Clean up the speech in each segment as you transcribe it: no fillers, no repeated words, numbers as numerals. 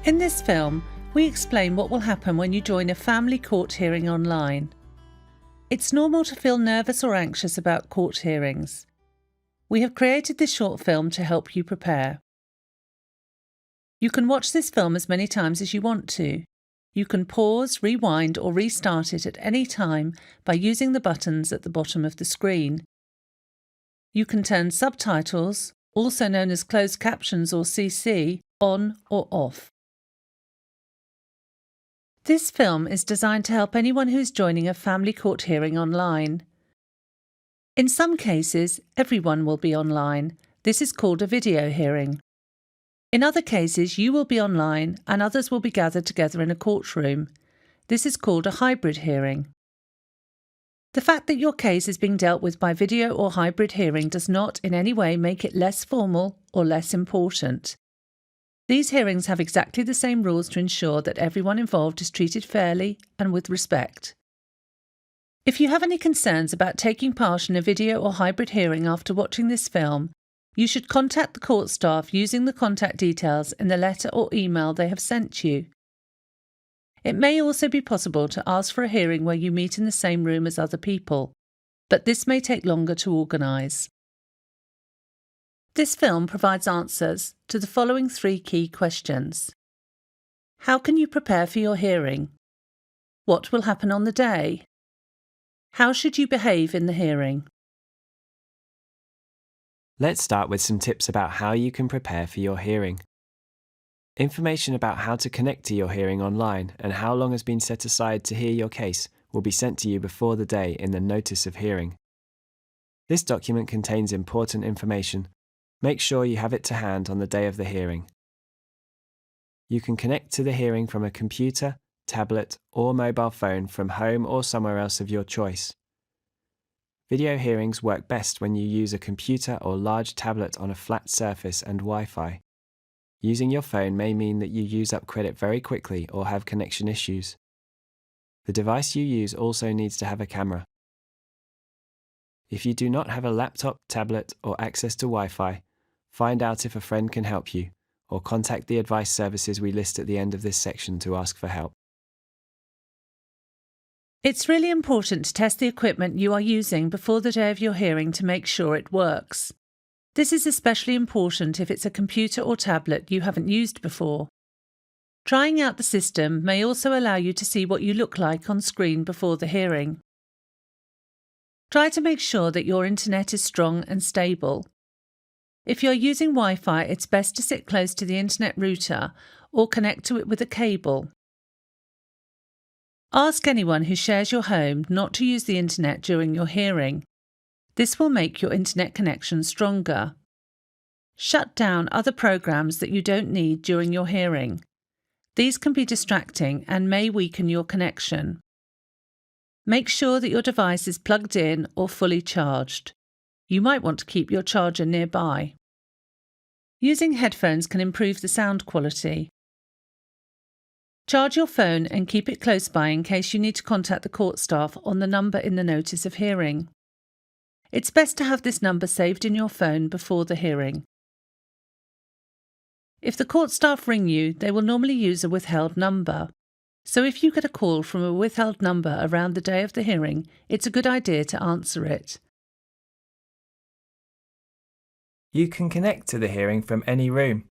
In this film, we explain what will happen when you join a family court hearing online. It's normal to feel nervous or anxious about court hearings. We have created this short film to help you prepare. You can watch this film as many times as you want to. You can pause, rewind, or restart it at any time by using the buttons at the bottom of the screen. You can turn subtitles, also known as closed captions or CC, on or off. This film is designed to help anyone who is joining a family court hearing online. In some cases, everyone will be online. This is called a video hearing. In other cases, you will be online and others will be gathered together in a courtroom. This is called a hybrid hearing. The fact that your case is being dealt with by video or hybrid hearing does not in any way make it less formal or less important. These hearings have exactly the same rules to ensure that everyone involved is treated fairly and with respect. If you have any concerns about taking part in a video or hybrid hearing after watching this film, you should contact the court staff using the contact details in the letter or email they have sent you. It may also be possible to ask for a hearing where you meet in the same room as other people, but this may take longer to organise. This film provides answers to the following 3 key questions. How can you prepare for your hearing? What will happen on the day? How should you behave in the hearing? Let's start with some tips about how you can prepare for your hearing. Information about how to connect to your hearing online and how long has been set aside to hear your case will be sent to you before the day in the Notice of Hearing. This document contains important information. Make sure you have it to hand on the day of the hearing. You can connect to the hearing from a computer, tablet, or mobile phone from home or somewhere else of your choice. Video hearings work best when you use a computer or large tablet on a flat surface and Wi-Fi. Using your phone may mean that you use up credit very quickly or have connection issues. The device you use also needs to have a camera. If you do not have a laptop, tablet, or access to Wi-Fi, find out if a friend can help you, or contact the advice services we list at the end of this section to ask for help. It's really important to test the equipment you are using before the day of your hearing to make sure it works. This is especially important if it's a computer or tablet you haven't used before. Trying out the system may also allow you to see what you look like on screen before the hearing. Try to make sure that your internet is strong and stable. If you're using Wi-Fi, it's best to sit close to the internet router or connect to it with a cable. Ask anyone who shares your home not to use the internet during your hearing. This will make your internet connection stronger. Shut down other programs that you don't need during your hearing. These can be distracting and may weaken your connection. Make sure that your device is plugged in or fully charged. You might want to keep your charger nearby. Using headphones can improve the sound quality. Charge your phone and keep it close by in case you need to contact the court staff on the number in the Notice of Hearing. It's best to have this number saved in your phone before the hearing. If the court staff ring you, they will normally use a withheld number. So if you get a call from a withheld number around the day of the hearing, it's a good idea to answer it. You can connect to the hearing from any room.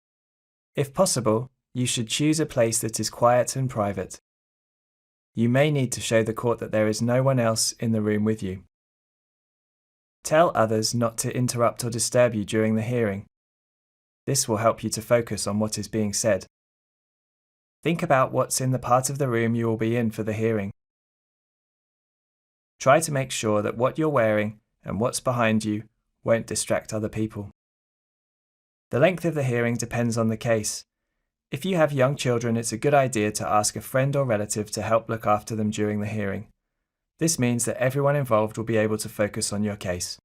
If possible, you should choose a place that is quiet and private. You may need to show the court that there is no one else in the room with you. Tell others not to interrupt or disturb you during the hearing. This will help you to focus on what is being said. Think about what's in the part of the room you will be in for the hearing. Try to make sure that what you're wearing and what's behind you won't distract other people. The length of the hearing depends on the case. If you have young children, it's a good idea to ask a friend or relative to help look after them during the hearing. This means that everyone involved will be able to focus on your case.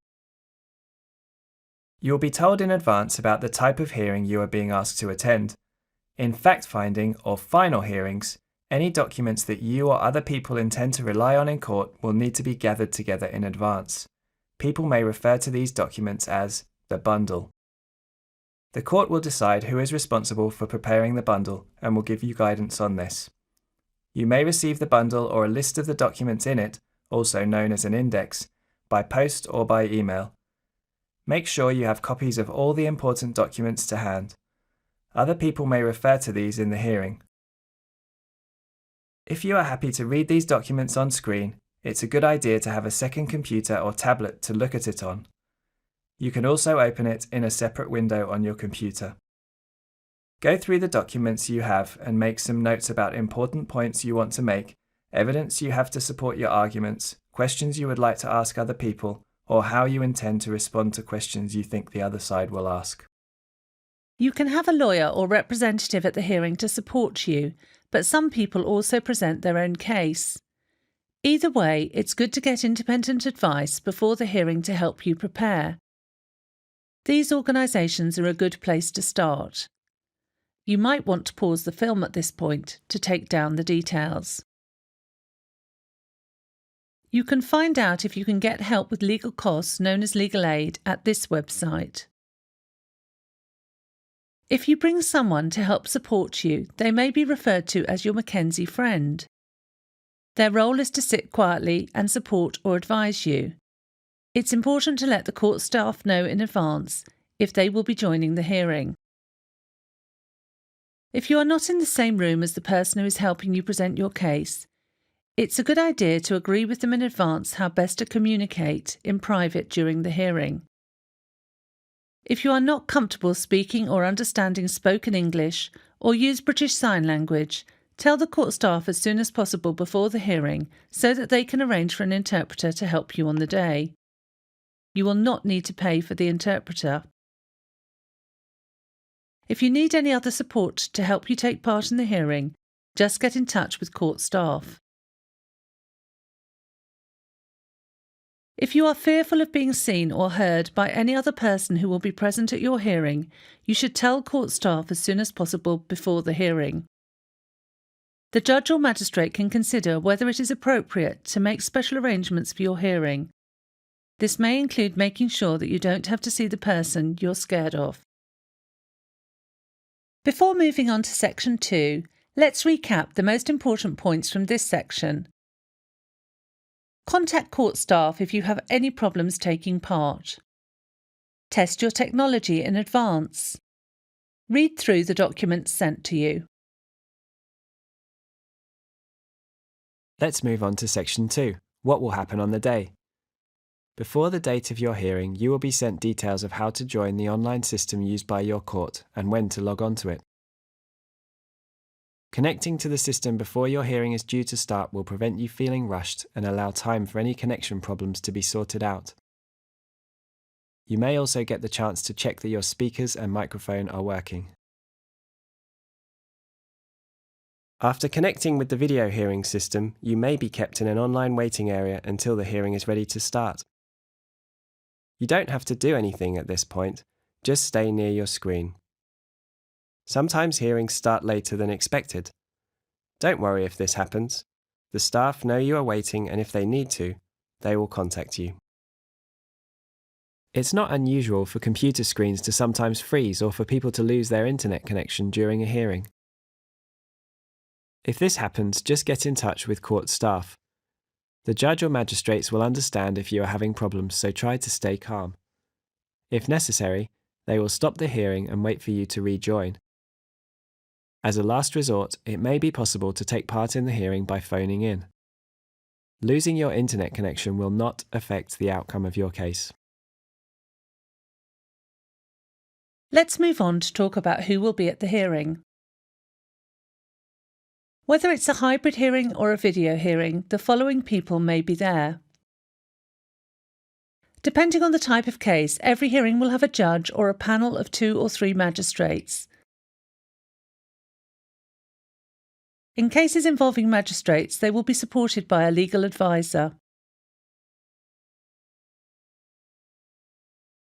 You will be told in advance about the type of hearing you are being asked to attend. In fact-finding or final hearings, any documents that you or other people intend to rely on in court will need to be gathered together in advance. People may refer to these documents as the bundle. The court will decide who is responsible for preparing the bundle and will give you guidance on this. You may receive the bundle or a list of the documents in it, also known as an index, by post or by email. Make sure you have copies of all the important documents to hand. Other people may refer to these in the hearing. If you are happy to read these documents on screen, it's a good idea to have a second computer or tablet to look at it on. You can also open it in a separate window on your computer. Go through the documents you have and make some notes about important points you want to make, evidence you have to support your arguments, questions you would like to ask other people, or how you intend to respond to questions you think the other side will ask. You can have a lawyer or representative at the hearing to support you, but some people also present their own case. Either way, it's good to get independent advice before the hearing to help you prepare. These organisations are a good place to start. You might want to pause the film at this point to take down the details. You can find out if you can get help with legal costs known as legal aid at this website. If you bring someone to help support you, they may be referred to as your Mackenzie friend. Their role is to sit quietly and support or advise you. It's important to let the court staff know in advance if they will be joining the hearing. If you are not in the same room as the person who is helping you present your case, it's a good idea to agree with them in advance how best to communicate in private during the hearing. If you are not comfortable speaking or understanding spoken English or use British Sign Language, tell the court staff as soon as possible before the hearing so that they can arrange for an interpreter to help you on the day. You will not need to pay for the interpreter. If you need any other support to help you take part in the hearing, just get in touch with court staff. If you are fearful of being seen or heard by any other person who will be present at your hearing, you should tell court staff as soon as possible before the hearing. The judge or magistrate can consider whether it is appropriate to make special arrangements for your hearing. This may include making sure that you don't have to see the person you're scared of. Before moving on to Section 2, let's recap the most important points from this section. Contact court staff if you have any problems taking part. Test your technology in advance. Read through the documents sent to you. Let's move on to Section 2. What will happen on the day? Before the date of your hearing, you will be sent details of how to join the online system used by your court and when to log on to it. Connecting to the system before your hearing is due to start will prevent you feeling rushed and allow time for any connection problems to be sorted out. You may also get the chance to check that your speakers and microphone are working. After connecting with the video hearing system, you may be kept in an online waiting area until the hearing is ready to start. You don't have to do anything at this point, just stay near your screen. Sometimes hearings start later than expected. Don't worry if this happens. The staff know you are waiting, and if they need to, they will contact you. It's not unusual for computer screens to sometimes freeze or for people to lose their internet connection during a hearing. If this happens, just get in touch with court staff. The judge or magistrates will understand if you are having problems, so try to stay calm. If necessary, they will stop the hearing and wait for you to rejoin. As a last resort, it may be possible to take part in the hearing by phoning in. Losing your internet connection will not affect the outcome of your case. Let's move on to talk about who will be at the hearing. Whether it's a hybrid hearing or a video hearing, the following people may be there. Depending on the type of case, every hearing will have a judge or a panel of 2 or 3 magistrates. In cases involving magistrates, they will be supported by a legal advisor.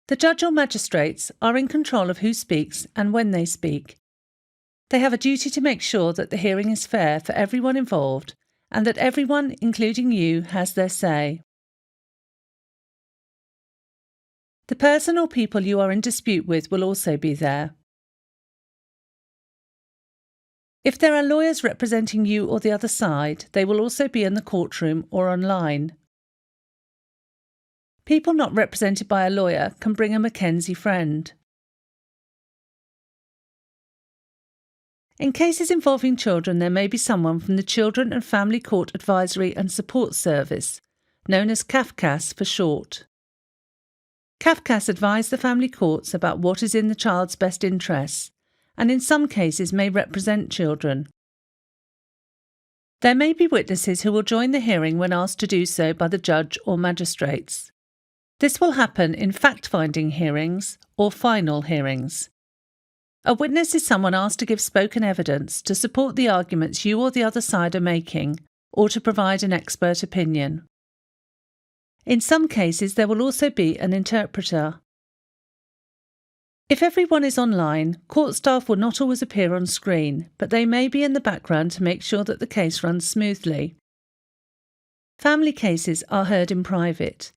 The judge or magistrates are in control of who speaks and when they speak. They have a duty to make sure that the hearing is fair for everyone involved and that everyone, including you, has their say. The person or people you are in dispute with will also be there. If there are lawyers representing you or the other side, they will also be in the courtroom or online. People not represented by a lawyer can bring a Mackenzie friend. In cases involving children, there may be someone from the Children and Family Court Advisory and Support Service, known as CAFCAS for short. CAFCAS advise the family courts about what is in the child's best interests, and in some cases may represent children. There may be witnesses who will join the hearing when asked to do so by the judge or magistrates. This will happen in fact-finding hearings or final hearings. A witness is someone asked to give spoken evidence to support the arguments you or the other side are making, or to provide an expert opinion. In some cases, there will also be an interpreter. If everyone is online, court staff will not always appear on screen, but they may be in the background to make sure that the case runs smoothly. Family cases are heard in private.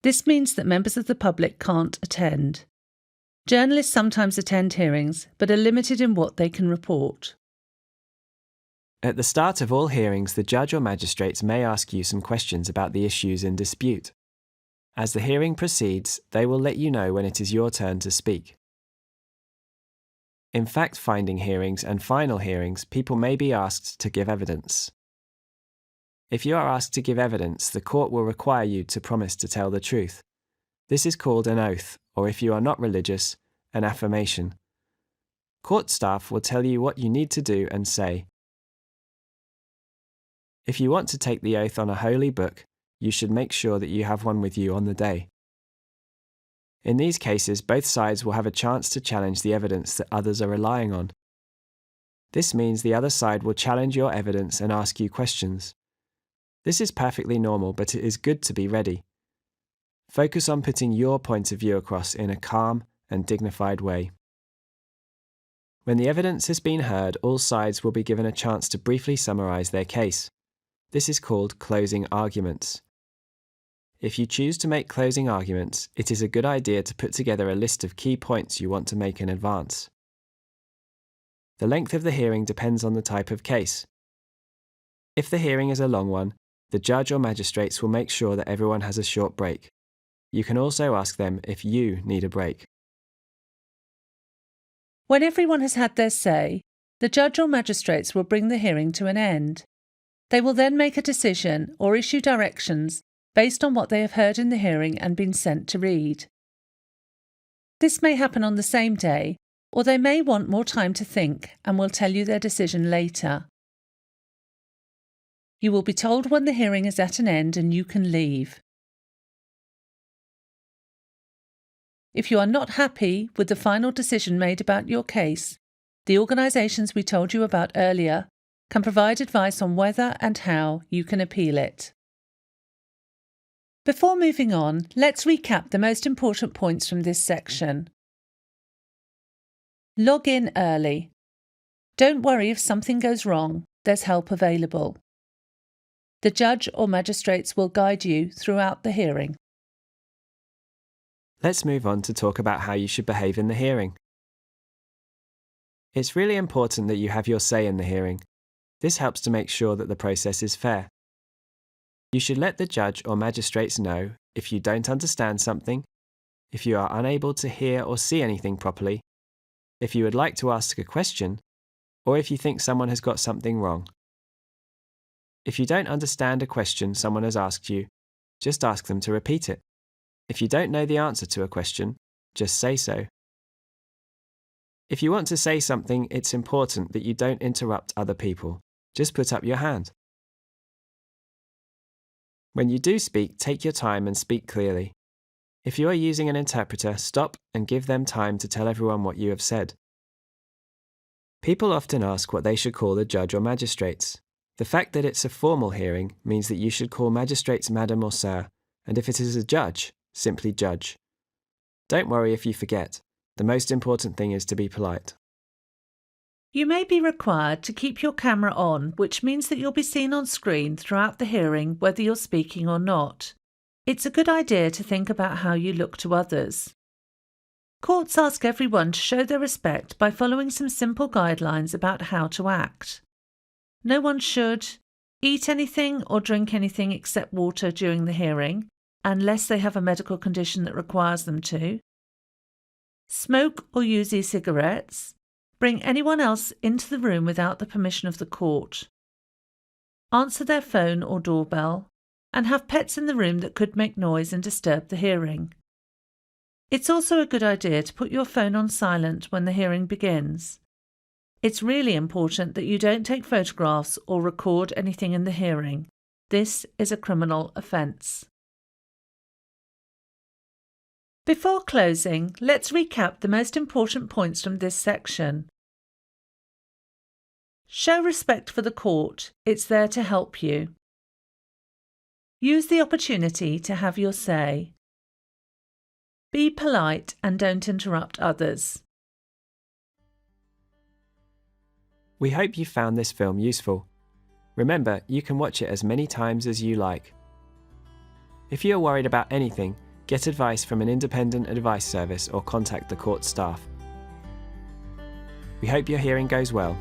This means that members of the public can't attend. Journalists sometimes attend hearings, but are limited in what they can report. At the start of all hearings, the judge or magistrates may ask you some questions about the issues in dispute. As the hearing proceeds, they will let you know when it is your turn to speak. In fact-finding hearings and final hearings, people may be asked to give evidence. If you are asked to give evidence, the court will require you to promise to tell the truth. This is called an oath, or if you are not religious, an affirmation. Court staff will tell you what you need to do and say. If you want to take the oath on a holy book, you should make sure that you have one with you on the day. In these cases, both sides will have a chance to challenge the evidence that others are relying on. This means the other side will challenge your evidence and ask you questions. This is perfectly normal, but it is good to be ready. Focus on putting your point of view across in a calm and dignified way. When the evidence has been heard, all sides will be given a chance to briefly summarize their case. This is called closing arguments. If you choose to make closing arguments, it is a good idea to put together a list of key points you want to make in advance. The length of the hearing depends on the type of case. If the hearing is a long one, the judge or magistrates will make sure that everyone has a short break. You can also ask them if you need a break. When everyone has had their say, the judge or magistrates will bring the hearing to an end. They will then make a decision or issue directions based on what they have heard in the hearing and been sent to read. This may happen on the same day, or they may want more time to think and will tell you their decision later. You will be told when the hearing is at an end and you can leave. If you are not happy with the final decision made about your case, the organisations we told you about earlier can provide advice on whether and how you can appeal it. Before moving on, let's recap the most important points from this section. Log in early. Don't worry if something goes wrong, there's help available. The judge or magistrates will guide you throughout the hearing. Let's move on to talk about how you should behave in the hearing. It's really important that you have your say in the hearing. This helps to make sure that the process is fair. You should let the judge or magistrates know if you don't understand something, if you are unable to hear or see anything properly, if you would like to ask a question, or if you think someone has got something wrong. If you don't understand a question someone has asked you, just ask them to repeat it. If you don't know the answer to a question, just say so. If you want to say something, it's important that you don't interrupt other people. Just put up your hand. When you do speak, take your time and speak clearly. If you are using an interpreter, stop and give them time to tell everyone what you have said. People often ask what they should call the judge or magistrates. The fact that it's a formal hearing means that you should call magistrates madam or sir, and if it is a judge, simply judge. Don't worry if you forget. The most important thing is to be polite. You may be required to keep your camera on, which means that you'll be seen on screen throughout the hearing whether you're speaking or not. It's a good idea to think about how you look to others. Courts ask everyone to show their respect by following some simple guidelines about how to act. No one should eat anything or drink anything except water during the hearing, unless they have a medical condition that requires them to. Smoke or use e-cigarettes. Bring anyone else into the room without the permission of the court. Answer their phone or doorbell, and have pets in the room that could make noise and disturb the hearing. It's also a good idea to put your phone on silent when the hearing begins. It's really important that you don't take photographs or record anything in the hearing. This is a criminal offence. Before closing, let's recap the most important points from this section. Show respect for the court. It's there to help you. Use the opportunity to have your say. Be polite and don't interrupt others. We hope you found this film useful. Remember, you can watch it as many times as you like. If you are worried about anything, get advice from an independent advice service or contact the court staff. We hope your hearing goes well.